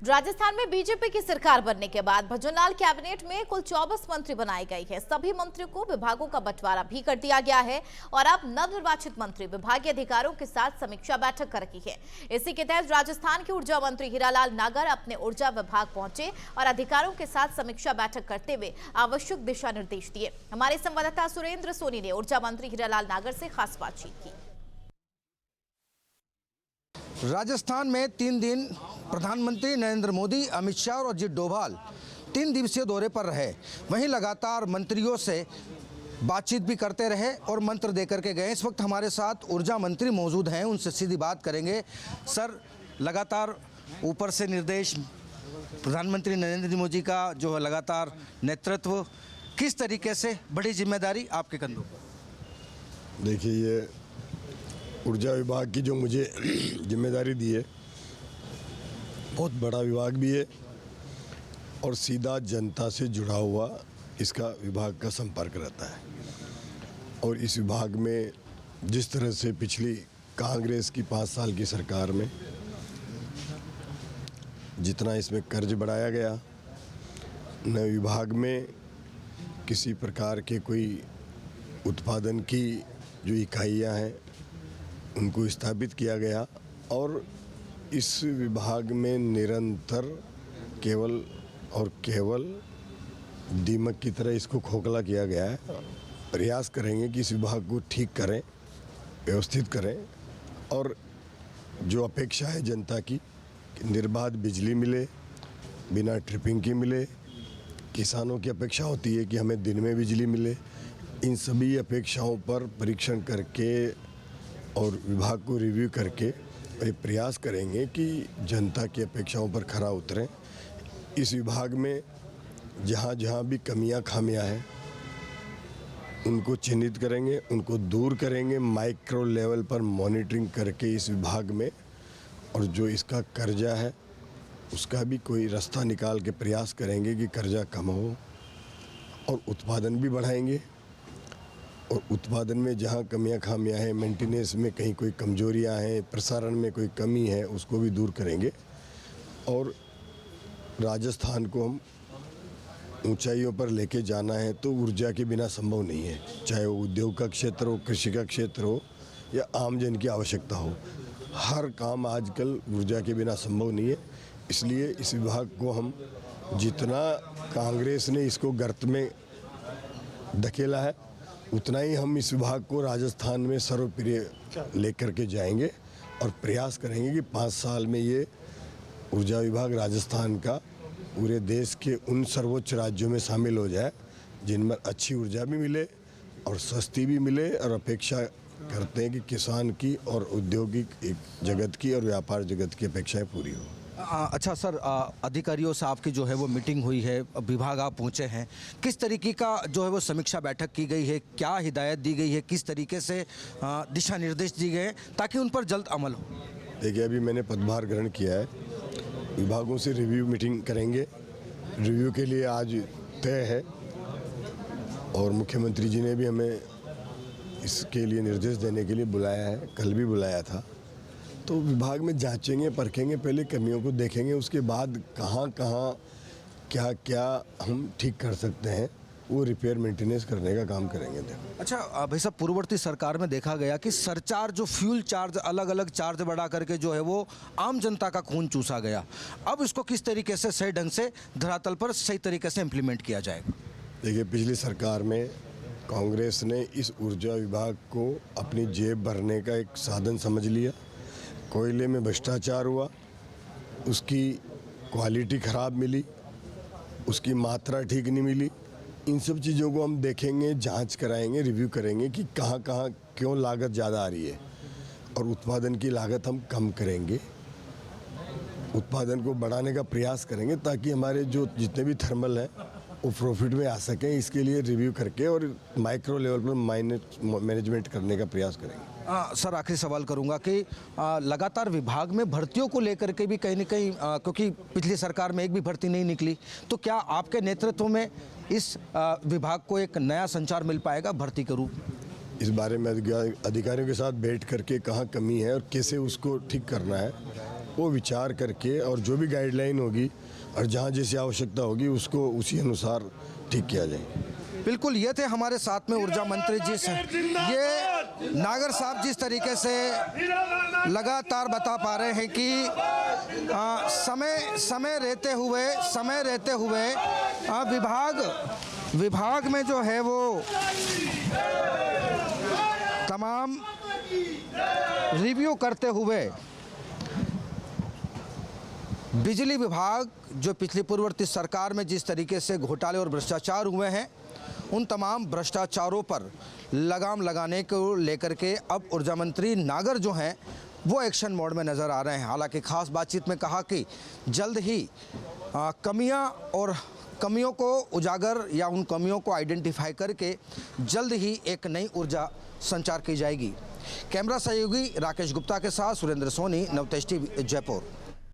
राजस्थान में बीजेपी की सरकार बनने के बाद भजनलाल कैबिनेट में कुल 24 मंत्री बनाए गए हैं। सभी मंत्रियों को विभागों का बंटवारा भी कर दिया गया है और अब नवनिर्वाचित मंत्री विभागीय अधिकारियों के साथ समीक्षा बैठक कर रही है। इसी के तहत राजस्थान के ऊर्जा मंत्री हीरालाल नागर अपने ऊर्जा विभाग पहुंचे और अधिकारियों के साथ समीक्षा बैठक करते हुए आवश्यक दिशा निर्देश दिए। हमारे संवाददाता सुरेंद्र सोनी ने ऊर्जा मंत्री हीरालाल नागर से खास बातचीत की। राजस्थान में 3 दिन प्रधानमंत्री नरेंद्र मोदी, अमित शाह और अजीत डोभाल 3 दिवसीय दौरे पर रहे। वहीं लगातार मंत्रियों से बातचीत भी करते रहे और मंत्र देकर के गए। इस वक्त हमारे साथ ऊर्जा मंत्री मौजूद हैं, उनसे सीधी बात करेंगे। सर, लगातार ऊपर से निर्देश, प्रधानमंत्री नरेंद्र मोदी का जो है लगातार नेतृत्व, किस तरीके से बड़ी जिम्मेदारी आपके कंधों पर? देखिए, ये ऊर्जा विभाग की जो मुझे जिम्मेदारी दी है, बहुत बड़ा विभाग भी है और सीधा जनता से जुड़ा हुआ इसका विभाग का संपर्क रहता है। और इस विभाग में जिस तरह से पिछली कांग्रेस की 5 साल की सरकार में जितना इसमें कर्ज बढ़ाया गया, न विभाग में किसी प्रकार के कोई उत्पादन की जो इकाइयां हैं उनको स्थापित किया गया और इस विभाग में निरंतर केवल दीमक की तरह इसको खोखला किया गया है। प्रयास करेंगे कि इस विभाग को ठीक करें, व्यवस्थित करें और जो अपेक्षा है जनता की, निर्बाध बिजली मिले, बिना ट्रिपिंग के मिले। किसानों की अपेक्षा होती है कि हमें दिन में बिजली मिले। इन सभी अपेक्षाओं पर परीक्षण करके और विभाग को रिव्यू करके ये प्रयास करेंगे कि जनता की अपेक्षाओं पर खरा उतरें। इस विभाग में जहाँ जहाँ भी कमियाँ खामियाँ हैं उनको चिन्हित करेंगे, उनको दूर करेंगे, माइक्रो लेवल पर मॉनिटरिंग करके इस विभाग में, और जो इसका कर्जा है उसका भी कोई रास्ता निकाल के प्रयास करेंगे कि कर्जा कम हो और उत्पादन भी बढ़ाएंगे। और उत्पादन में जहाँ कमियाँ खामियाँ हैं, मेंटेनेंस में कहीं कोई कमजोरियाँ हैं, प्रसारण में कोई कमी है, उसको भी दूर करेंगे। और राजस्थान को हम ऊंचाइयों पर लेके जाना है तो ऊर्जा के बिना संभव नहीं है, चाहे वो उद्योग का क्षेत्र हो, कृषि का क्षेत्र हो या आमजन की आवश्यकता हो। हर काम आजकल ऊर्जा के बिना संभव नहीं है। इसलिए इस विभाग को हम जितना कांग्रेस ने इसको गर्त में धकेला है उतना ही हम इस विभाग को राजस्थान में सर्वप्रिय लेकर के जाएंगे और प्रयास करेंगे कि 5 साल में ये ऊर्जा विभाग राजस्थान का पूरे देश के उन सर्वोच्च राज्यों में शामिल हो जाए जिनमें अच्छी ऊर्जा भी मिले और सस्ती भी मिले। और अपेक्षा करते हैं कि किसान की और औद्योगिक जगत की और व्यापार जगत की अपेक्षाएं पूरी हो। अच्छा सर, अधिकारियों से आपकी जो है वो मीटिंग हुई है, विभाग आप पहुंचे हैं, किस तरीके का जो है वो समीक्षा बैठक की गई है, क्या हिदायत दी गई है, किस तरीके से दिशा निर्देश दिए गए ताकि उन पर जल्द अमल हो? देखिए, अभी मैंने पदभार ग्रहण किया है, विभागों से रिव्यू मीटिंग करेंगे। रिव्यू के लिए आज तय है और मुख्यमंत्री जी ने भी हमें इसके लिए निर्देश देने के लिए बुलाया है, कल भी बुलाया था। तो विभाग में जांचेंगे, परखेंगे, पहले कमियों को देखेंगे, उसके बाद कहाँ क्या क्या हम ठीक कर सकते हैं वो रिपेयर मेंटेनेंस करने का काम करेंगे। अच्छा भाई साहब, पूर्ववर्ती सरकार में देखा गया कि सरचार्ज, जो फ्यूल चार्ज, अलग अलग चार्ज बढ़ा करके जो है वो आम जनता का खून चूसा गया। अब इसको किस तरीके से सही ढंग से धरातल पर सही तरीके से इम्प्लीमेंट किया जाएगा? देखिए, पिछली सरकार में कांग्रेस ने इस ऊर्जा विभाग को अपनी जेब भरने का एक साधन समझ लिया। कोयले में भ्रष्टाचार हुआ, उसकी क्वालिटी ख़राब मिली, उसकी मात्रा ठीक नहीं मिली। इन सब चीज़ों को हम देखेंगे, जांच कराएंगे, रिव्यू करेंगे कि कहाँ क्यों लागत ज़्यादा आ रही है और उत्पादन की लागत हम कम करेंगे, उत्पादन को बढ़ाने का प्रयास करेंगे ताकि हमारे जो जितने भी थर्मल हैं वो प्रॉफिट में आ सकें। इसके लिए रिव्यू करके और माइक्रो लेवल पर मैनेजमेंट करने का प्रयास करेंगे। सर, आखिरी सवाल करूंगा कि लगातार विभाग में भर्तियों को लेकर के भी कहीं न कहीं, क्योंकि पिछली सरकार में एक भी भर्ती नहीं निकली, तो क्या आपके नेतृत्व में इस विभाग को एक नया संचार मिल पाएगा भर्ती के रूप में? इस बारे में अधिकारियों के साथ बैठ करके कहाँ कमी है और कैसे उसको ठीक करना है वो विचार करके और जो भी गाइडलाइन होगी और जहाँ जैसी आवश्यकता होगी उसको उसी अनुसार ठीक किया जाए। बिल्कुल, ये थे हमारे साथ में ऊर्जा मंत्री जी से। ये नागर साहब जिस तरीके से लगातार बता पा रहे हैं कि समय रहते हुए विभाग में जो है वो तमाम रिव्यू करते हुए बिजली विभाग जो पिछली पूर्ववर्ती सरकार में जिस तरीके से घोटाले और भ्रष्टाचार हुए हैं, उन तमाम भ्रष्टाचारों पर लगाम लगाने को लेकर के अब ऊर्जा मंत्री नागर जो हैं वो एक्शन मोड में नज़र आ रहे हैं। हालांकि खास बातचीत में कहा कि जल्द ही कमियों को उजागर या उन कमियों को आइडेंटिफाई करके जल्द ही एक नई ऊर्जा संचार की जाएगी। कैमरा सहयोगी राकेश गुप्ता के साथ सुरेंद्र सोनी, नवतेज टीवी, जयपुर।